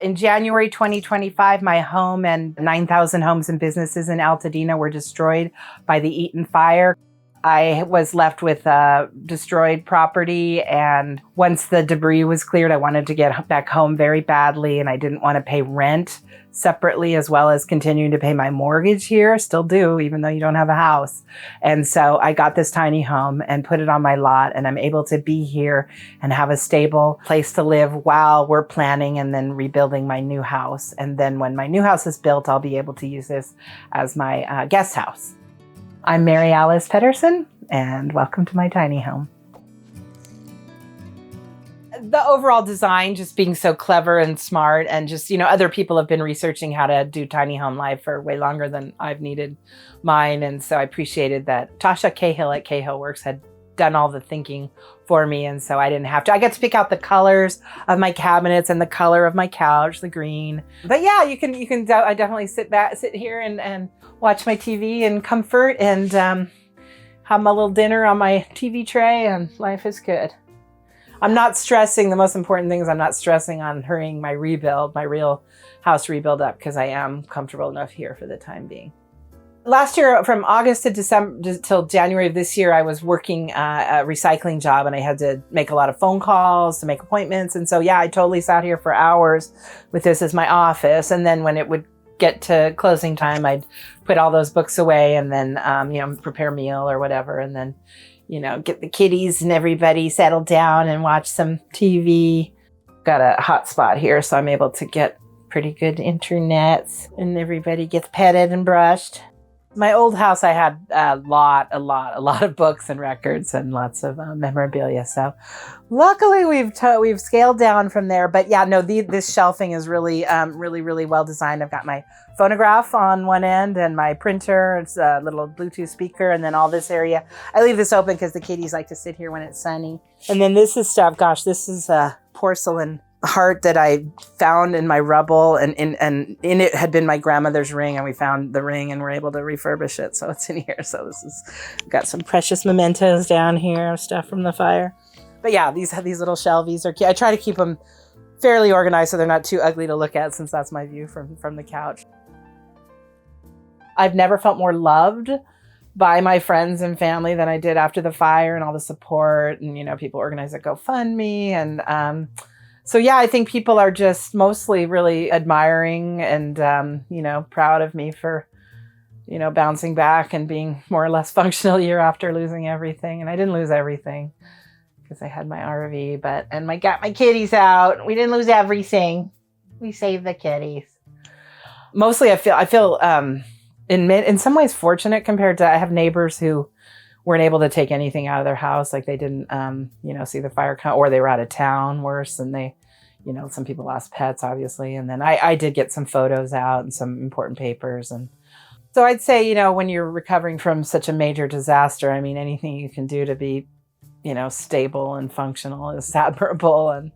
In January 2025, my home and 9,000 homes and businesses in Altadena were destroyed by the Eaton Fire. I was left with destroyed property, and once the debris was cleared, I wanted to get back home very badly, and I didn't want to pay rent separately as well as continuing to pay my mortgage here. Still do, even though you don't have a house. And so I got this tiny home and put it on my lot, and I'm able to be here and have a stable place to live while we're planning and then rebuilding my new house. And then when my new house is built, I'll be able to use this as my guest house. I'm Marialyce Pedersen, and welcome to my tiny home. The overall design just being so clever and smart, and just, other people have been researching how to do tiny home life for way longer than I've needed mine. And so I appreciated that Tasha Cahill at Cahill Works had done all the thinking for me. And so I didn't have to. I get to pick out the colors of my cabinets and the color of my couch, the green. But yeah, I definitely sit here and watch my TV in comfort and have my little dinner on my TV tray, and life is good. I'm not stressing. The most important thing is I'm not stressing on hurrying my real house rebuild up, because I am comfortable enough here for the time being. Last year, from August to December till January of this year, I was working a recycling job, and I had to make a lot of phone calls to make appointments. And so, yeah, I totally sat here for hours with this as my office. And then when it would get to closing time, I'd put all those books away and then, prepare a meal or whatever. And then, get the kitties and everybody settled down and watch some TV. Got a hotspot here, so I'm able to get pretty good internet, and everybody gets petted and brushed. My old house, I had a lot of books and records and lots of memorabilia. So luckily we've scaled down from there. But yeah, no, this shelving is really well designed. I've got my phonograph on one end and my printer. It's a little Bluetooth speaker. And then all this area, I leave this open because the kitties like to sit here when it's sunny. And then this is stuff, this is a porcelain heart that I found in my rubble, and in it had been my grandmother's ring, and we found the ring and were able to refurbish it, so it's in here. So got some precious mementos down here, stuff from the fire. But yeah, these little shelvies are cute. I try to keep them fairly organized so they're not too ugly to look at, since that's my view from the couch. I've never felt more loved by my friends and family than I did after the fire, and all the support, and people organize a GoFundMe, and so yeah, I think people are just mostly really admiring and, proud of me for, bouncing back and being more or less functional year after losing everything. And I didn't lose everything because I had my RV, and I got my kitties out. We didn't lose everything. We saved the kitties. Mostly I feel in some ways fortunate compared to, I have neighbors who weren't able to take anything out of their house. Like they didn't, see the fire come, or they were out of town worse, and they, some people lost pets, obviously. And then I did get some photos out and some important papers. And so I'd say, when you're recovering from such a major disaster, I mean, anything you can do to be, stable and functional is admirable. And,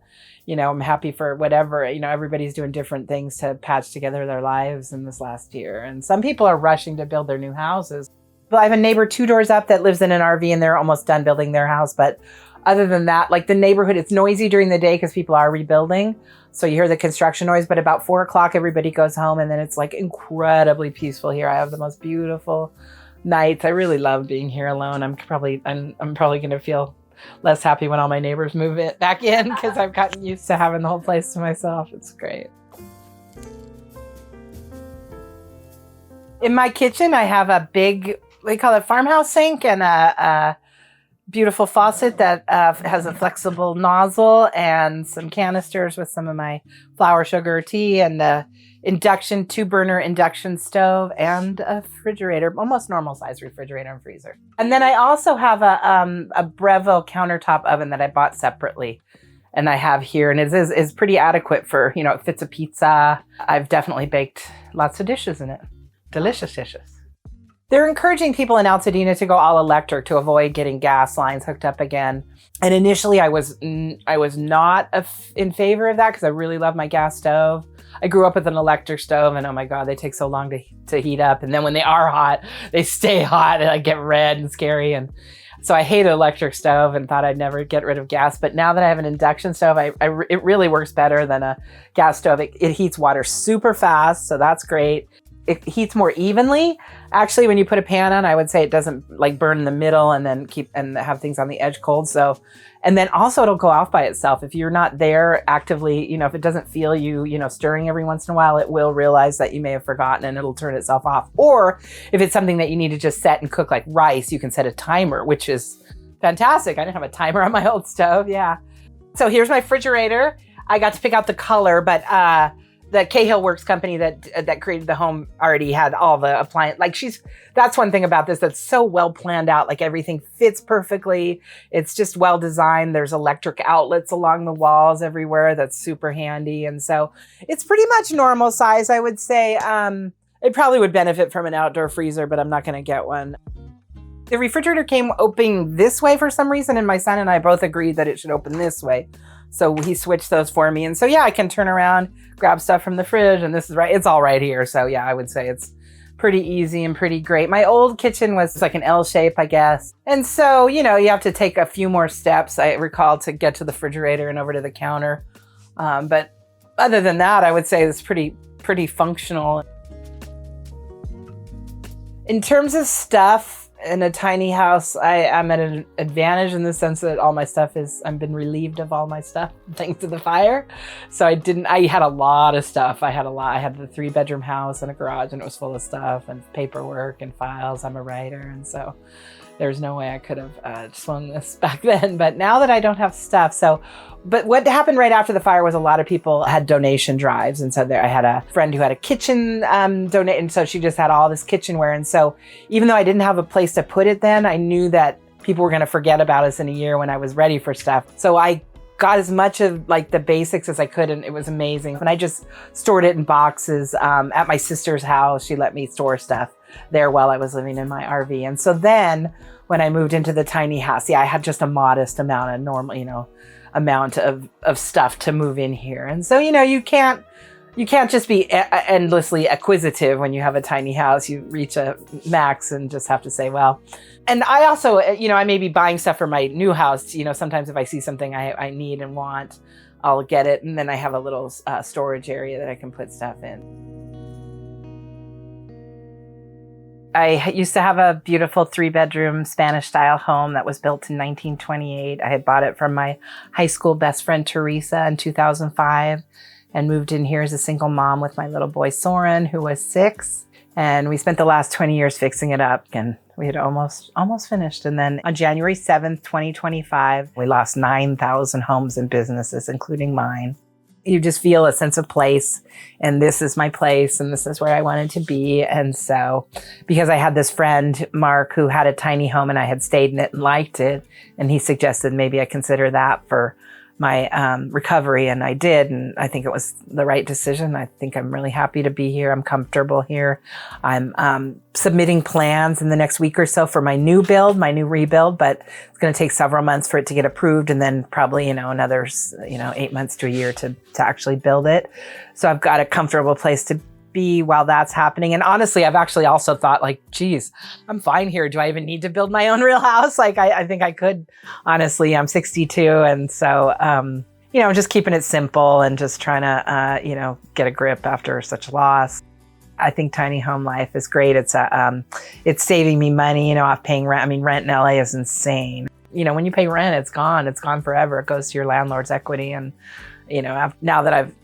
I'm happy for whatever, everybody's doing different things to patch together their lives in this last year. And some people are rushing to build their new houses. But I have a neighbor 2 doors up that lives in an RV, and they're almost done building their house. But other than that, like the neighborhood, it's noisy during the day because people are rebuilding. So you hear the construction noise, but about 4 o'clock, everybody goes home, and then it's like incredibly peaceful here. I have the most beautiful nights. I really love being here alone. I'm probably going to feel less happy when all my neighbors move it back in, because I've gotten used to having the whole place to myself. It's great. In my kitchen, I have a big, we call it farmhouse sink, and a beautiful faucet that has a flexible nozzle, and some canisters with some of my flour, sugar, tea, and the induction 2-burner induction stove, and a refrigerator, almost normal size refrigerator and freezer. And then I also have a Breville countertop oven that I bought separately, and I have here, and it is pretty adequate for, it fits a pizza. I've definitely baked lots of dishes in it. Delicious dishes. They're encouraging people in Altadena to go all electric to avoid getting gas lines hooked up again. And initially I was not in favor of that, because I really love my gas stove. I grew up with an electric stove, and oh my God, they take so long to heat up. And then when they are hot, they stay hot, and I get red and scary. And So I hated electric stove and thought I'd never get rid of gas. But now that I have an induction stove, it really works better than a gas stove. It heats water super fast, so that's great. It heats more evenly. Actually, when you put a pan on, I would say it doesn't like burn in the middle and then have things on the edge cold. So, and then also it'll go off by itself. If you're not there actively, if it doesn't feel you, stirring every once in a while, it will realize that you may have forgotten and it'll turn itself off. Or if it's something that you need to just set and cook like rice, you can set a timer, which is fantastic. I didn't have a timer on my old stove. Yeah. So here's my refrigerator. I got to pick out the color, but, the Cahill Works company that created the home already had all the appliance. That's one thing about this that's so well planned out. Like everything fits perfectly. It's just well designed. There's electric outlets along the walls everywhere. That's super handy. And so it's pretty much normal size, I would say. It probably would benefit from an outdoor freezer, but I'm not going to get one. The refrigerator came opening this way for some reason, and my son and I both agreed that it should open this way. So he switched those for me. And so, yeah, I can turn around, grab stuff from the fridge, and this is right. It's all right here. So, yeah, I would say it's pretty easy and pretty great. My old kitchen was like an L shape, I guess. And so, you have to take a few more steps, I recall, to get to the refrigerator and over to the counter. But other than that, I would say it's pretty functional. In terms of stuff, in a tiny house, I'm at an advantage in the sense that all my stuff I've been relieved of all my stuff thanks to the fire. So I had a lot of stuff. I had the 3-bedroom house and a garage, and it was full of stuff and paperwork and files. I'm a writer. And so there's no way I could have swung this back then. But now that I don't have stuff, but what happened right after the fire was a lot of people had donation drives. And so I had a friend who had a kitchen donate. And so she just had all this kitchenware. And so even though I didn't have a place to put it then, I knew that people were going to forget about us in a year when I was ready for stuff. So I got as much of like the basics as I could, and it was amazing. And I just stored it in boxes at my sister's house. She let me store stuff there while I was living in my RV. And so then when I moved into the tiny house, I had just a modest amount of normal, amount of stuff to move in here. And so, you can't just be endlessly acquisitive when you have a tiny house. You reach a max and just have to say, well. And I also, I may be buying stuff for my new house. Sometimes if I see something I need and want, I'll get it. And then I have a little storage area that I can put stuff in. I used to have a beautiful 3-bedroom Spanish-style home that was built in 1928. I had bought it from my high school best friend, Teresa, in 2005, and moved in here as a single mom with my little boy, Soren, who was 6. And we spent the last 20 years fixing it up, and we had almost finished. And then on January 7th, 2025, we lost 9,000 homes and businesses, including mine. You just feel a sense of place, and this is my place, and this is where I wanted to be. And so because I had this friend, Mark, who had a tiny home and I had stayed in it and liked it, and he suggested maybe I consider that for my recovery, and I did, and I think it was the right decision. I think I'm really happy to be here. I'm comfortable here. I'm submitting plans in the next week or so for my new rebuild, but it's going to take several months for it to get approved, and then probably another 8 months to a year to actually build it. So I've got a comfortable place to be while that's happening. And honestly, I've actually also thought geez, I'm fine here. Do I even need to build my own real house? I think I could, honestly. I'm 62. And so, I'm just keeping it simple and just trying to, get a grip after such loss. I think tiny home life is great. It's saving me money, off paying rent. I mean, rent in LA is insane. When you pay rent, it's gone forever. It goes to your landlord's equity. And, now that I've,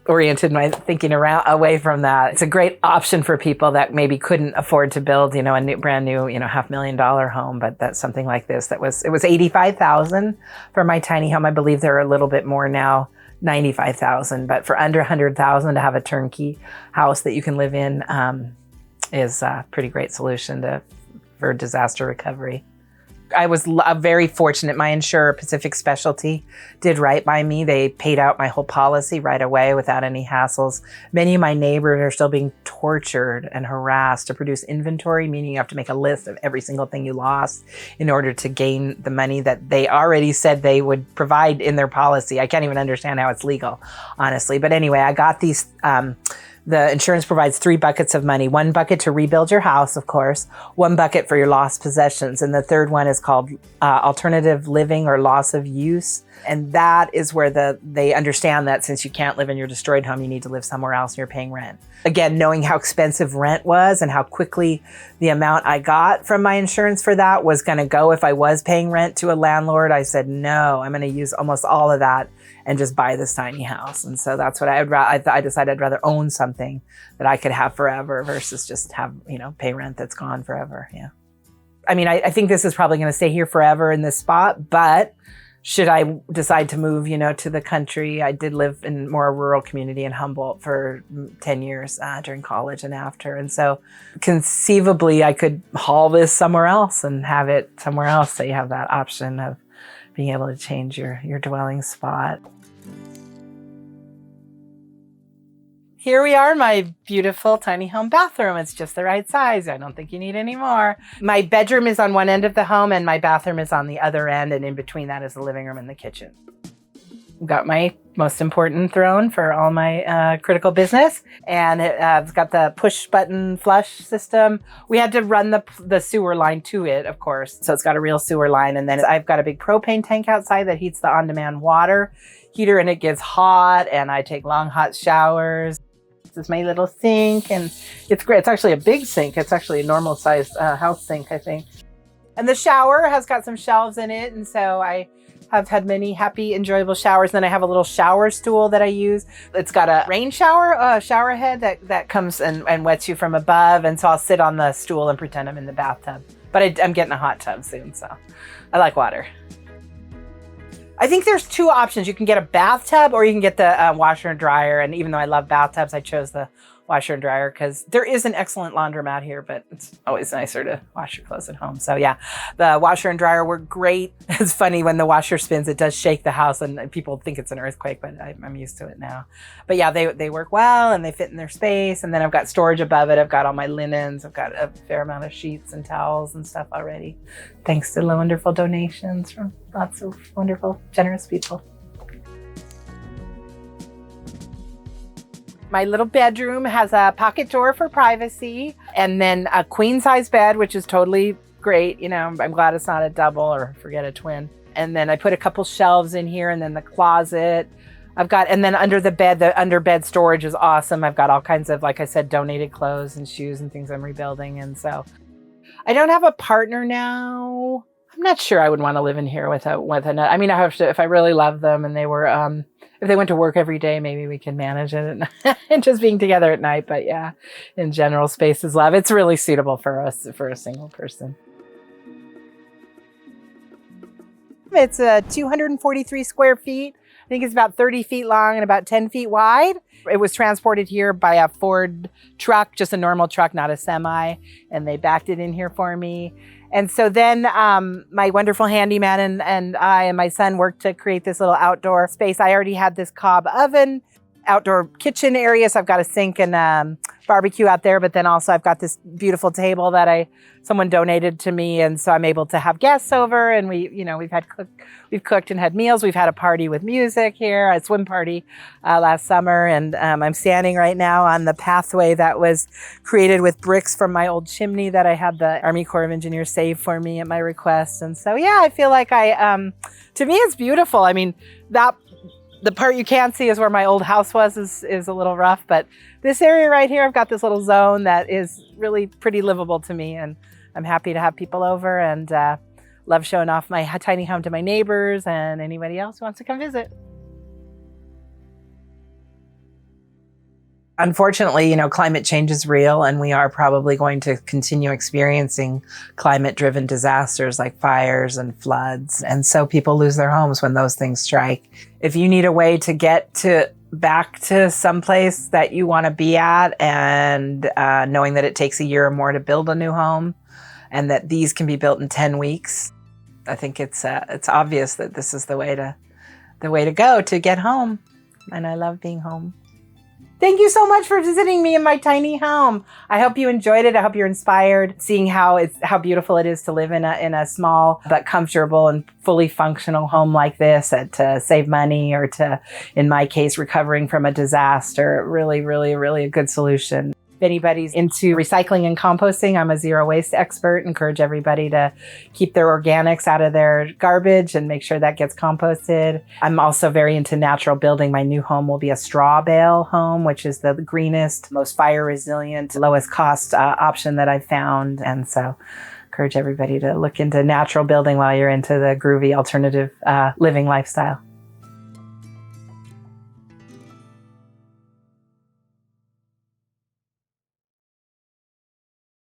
oriented my thinking away from that, it's a great option for people that maybe couldn't afford to build, a brand new, $500,000 home. But that's something like this. It was $85,000 for my tiny home. I believe they're a little bit more now, $95,000. But for under $100,000 to have a turnkey house that you can live in is a pretty great solution for disaster recovery. I was very fortunate. My insurer, Pacific Specialty, did right by me. They paid out my whole policy right away without any hassles. Many of my neighbors are still being tortured and harassed to produce inventory, meaning you have to make a list of every single thing you lost in order to gain the money that they already said they would provide in their policy. I can't even understand how it's legal, honestly. But anyway, I got these The insurance provides 3 buckets of money. 1 bucket to rebuild your house, of course. 1 bucket for your lost possessions. And the third one is called alternative living or loss of use. And that is where they understand that since you can't live in your destroyed home, you need to live somewhere else and you're paying rent. Again, knowing how expensive rent was and how quickly the amount I got from my insurance for that was going to go if I was paying rent to a landlord, I said, no, I'm going to use almost all of that and just buy this tiny house. And so that's what I decided I'd rather own something that I could have forever versus just have, pay rent that's gone forever. Yeah. I mean, I think this is probably going to stay here forever in this spot, but should I decide to move, to the country, I did live in more rural community in Humboldt for 10 years during college and after. And so conceivably I could haul this somewhere else and have it somewhere else. So you have that option of being able to change your dwelling spot. Here we are, my beautiful tiny home bathroom. It's just the right size. I don't think you need any more. My bedroom is on one end of the home and my bathroom is on the other end. And in between that is the living room and the kitchen. I've got my most important throne for all my critical business. And it's got the push button flush system. We had to run the sewer line to it, of course. So it's got a real sewer line. And then I've got a big propane tank outside that heats the on-demand water heater and it gets hot. And I take long hot showers. This is my little sink and it's great. It's actually a big sink. It's actually a normal sized house sink, I think. And the shower has got some shelves in it. And so I have had many happy, enjoyable showers. Then I have a little shower stool that I use. It's got a rain shower, shower head that comes and wets you from above. And so I'll sit on the stool and pretend I'm in the bathtub. But I'm getting a hot tub soon, so I like water. I think there's 2 options. You can get a bathtub or you can get the washer and dryer. And even though I love bathtubs, I chose the washer and dryer because there is an excellent laundromat here, but it's always nicer to wash your clothes at home. So yeah, the washer and dryer work great. It's funny when the washer spins, it does shake the house and people think it's an earthquake, but I'm used to it now. But yeah, they work well and they fit in their space. And then I've got storage above it. I've got all my linens. I've got a fair amount of sheets and towels and stuff already. Thanks to the wonderful donations from lots of wonderful, generous people. My little bedroom has a pocket door for privacy and then a queen size bed, which is totally great. I'm glad it's not a double or forget a twin. And then I put a couple shelves in here and then the closet. And then under the bed, the under bed storage is awesome. I've got all kinds of, like I said, donated clothes and shoes and things I'm rebuilding. And so I don't have a partner now. I'm not sure I would want to live in here with another. I mean, I have to, if I really love them and they were, if they went to work every day, maybe we can manage it and just being together at night. But yeah, in general, space is love. It's really suitable for us, for a single person. It's 243 square feet. I think it's about 30 feet long and about 10 feet wide. It was transported here by a Ford truck, just a normal truck, not a semi. And they backed it in here for me. And so then my wonderful handyman and I and my son worked to create this little outdoor space. I already had this cob oven, outdoor kitchen area. So I've got a sink and barbecue out there. But then also I've got this beautiful table that someone donated to me. And so I'm able to have guests over and we've cooked and had meals. We've had a party with music here, a swim party last summer. And I'm standing right now on the pathway that was created with bricks from my old chimney that I had the Army Corps of Engineers save for me at my request. And so, yeah, I feel like to me, it's beautiful. I mean, the part you can't see is where my old house was is a little rough, but this area right here, I've got this little zone that is really pretty livable to me. And I'm happy to have people over and love showing off my tiny home to my neighbors and anybody else who wants to come visit. Unfortunately, climate change is real and we are probably going to continue experiencing climate-driven disasters like fires and floods. And so people lose their homes when those things strike. If you need a way to get back to someplace that you want to be at and knowing that it takes a year or more to build a new home and that these can be built in 10 weeks, I think it's obvious that this is the way to go to get home. And I love being home. Thank you so much for visiting me in my tiny home. I hope you enjoyed it. I hope you're inspired seeing how beautiful it is to live in a small but comfortable and fully functional home like this, to save money, or to, in my case, recovering from a disaster. Really, really, really a good solution. If anybody's into recycling and composting, I'm a zero waste expert. Encourage everybody to keep their organics out of their garbage and make sure that gets composted. I'm also very into natural building. My new home will be a straw bale home, which is the greenest, most fire resilient, lowest cost option that I've found. And so encourage everybody to look into natural building while you're into the groovy alternative living lifestyle.